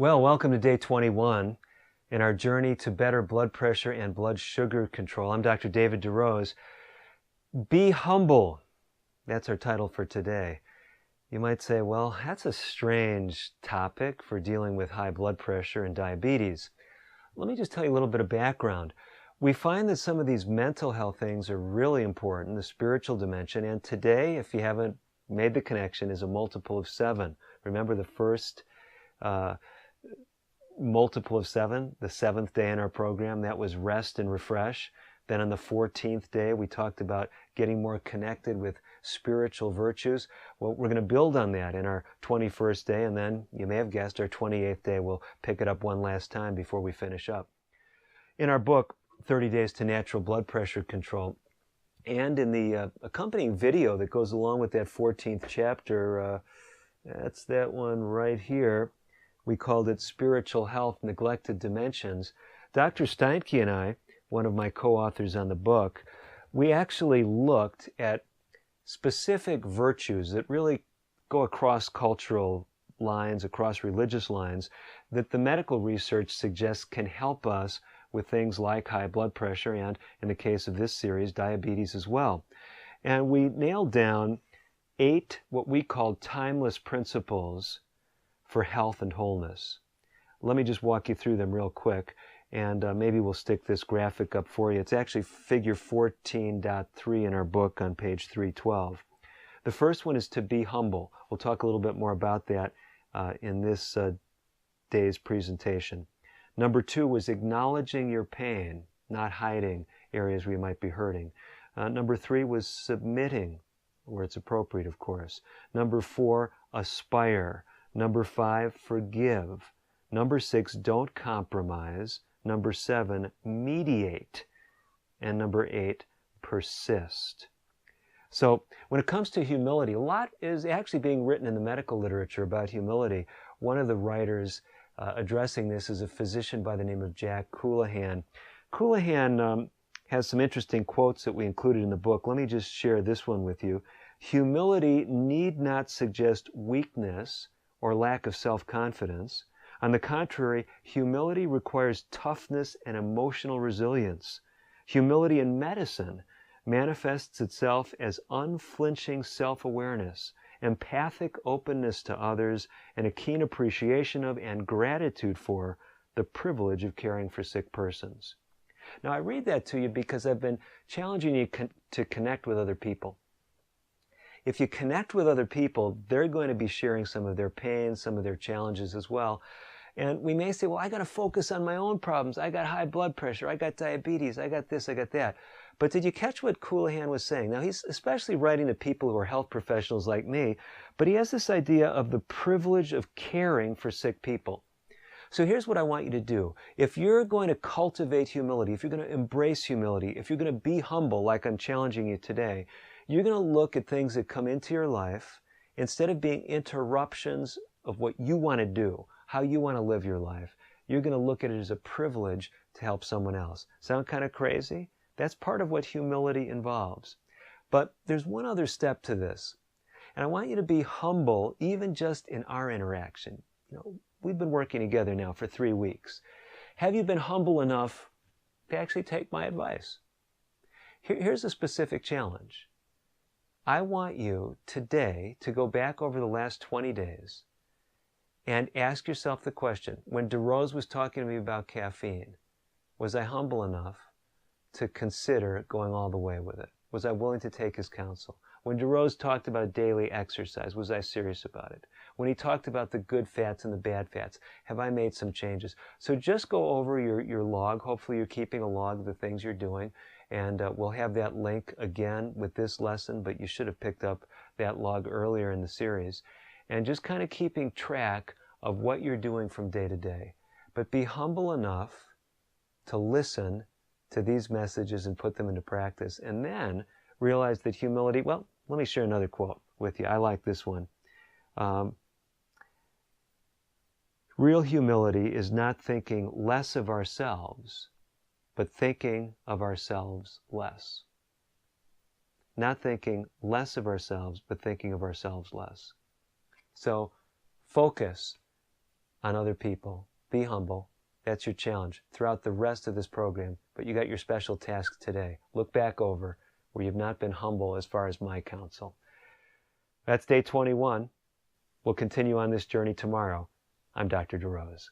Well, welcome to day 21 in our journey to better blood pressure and blood sugar control. I'm Dr. David DeRose. Be humble. That's our title for today. You might say, well, that's a strange topic for dealing with high blood pressure and diabetes. Let me just tell you a little bit of background. We find that some of these mental health things are really important, the spiritual dimension, and today, if you haven't made the connection, is a multiple of 7. Remember the first multiple of 7, the 7th day in our program, that was rest and refresh. Then on the 14th day, we talked about getting more connected with spiritual virtues. Well, we're going to build on that in our 21st day, and then, you may have guessed, our 28th day, we'll pick it up one last time before we finish up. In our book, 30 Days to Natural Blood Pressure Control, and in the accompanying video that goes along with that 14th chapter, that's that one right here. We called it Spiritual Health, Neglected Dimensions. Dr. Steinke and I, one of my co-authors on the book, we actually looked at specific virtues that really go across cultural lines, across religious lines, that the medical research suggests can help us with things like high blood pressure and, in the case of this series, diabetes as well. And we nailed down 8 what we call timeless principles for health and wholeness. Let me just walk you through them real quick, and maybe we'll stick this graphic up for you. It's actually figure 14.3 in our book on page 312. The first one is to be humble. We'll talk a little bit more about that in this day's presentation. Number 2 was acknowledging your pain, not hiding areas where you might be hurting. Number 3 was submitting, where it's appropriate, of course. Number 4, aspire. Number 5, forgive. Number 6, don't compromise. Number 7, mediate. And number 8, persist. So when it comes to humility, a lot is actually being written in the medical literature about humility. One of the writers addressing this is a physician by the name of Jack Coulihan. Coulihan has some interesting quotes that we included in the book. Let me just share this one with you. Humility need not suggest weakness or lack of self-confidence. On the contrary, humility requires toughness and emotional resilience. Humility in medicine manifests itself as unflinching self-awareness, empathic openness to others, and a keen appreciation of and gratitude for the privilege of caring for sick persons. Now, I read that to you because I've been challenging you to connect with other people. If you connect with other people, they're going to be sharing some of their pain, some of their challenges as well. And we may say, well, I got to focus on my own problems. I got high blood pressure. I got diabetes. I got this. I got that. But did you catch what Coulihan was saying? Now, he's especially writing to people who are health professionals like me, but he has this idea of the privilege of caring for sick people. So here's what I want you to do. If you're going to cultivate humility, if you're going to embrace humility, if you're going to be humble like I'm challenging you today, you're going to look at things that come into your life instead of being interruptions of what you want to do, how you want to live your life. You're going to look at it as a privilege to help someone else. Sound kind of crazy? That's part of what humility involves. But there's one other step to this. And I want you to be humble even just in our interaction. You know, we've been working together now for 3 weeks. Have you been humble enough to actually take my advice? Here's a specific challenge. I want you today to go back over the last 20 days and ask yourself the question, when DeRose was talking to me about caffeine, was I humble enough to consider going all the way with it? Was I willing to take his counsel? When DeRose talked about daily exercise, was I serious about it? When he talked about the good fats and the bad fats, have I made some changes? So just go over your log. Hopefully you're keeping a log of the things you're doing. And we'll have that link again with this lesson, but you should have picked up that log earlier in the series. And just kind of keeping track of what you're doing from day to day. But be humble enough to listen to these messages and put them into practice. And then realize that humility, well, let me share another quote with you. I like this one. Real humility is not thinking less of ourselves, but thinking of ourselves less. Not thinking less of ourselves, but thinking of ourselves less. So focus. on other people. Be humble. That's your challenge throughout the rest of this program. But you got your special task today. Look back over where you've not been humble as far as my counsel. That's day 21. We'll continue on this journey tomorrow. I'm Dr. DeRose.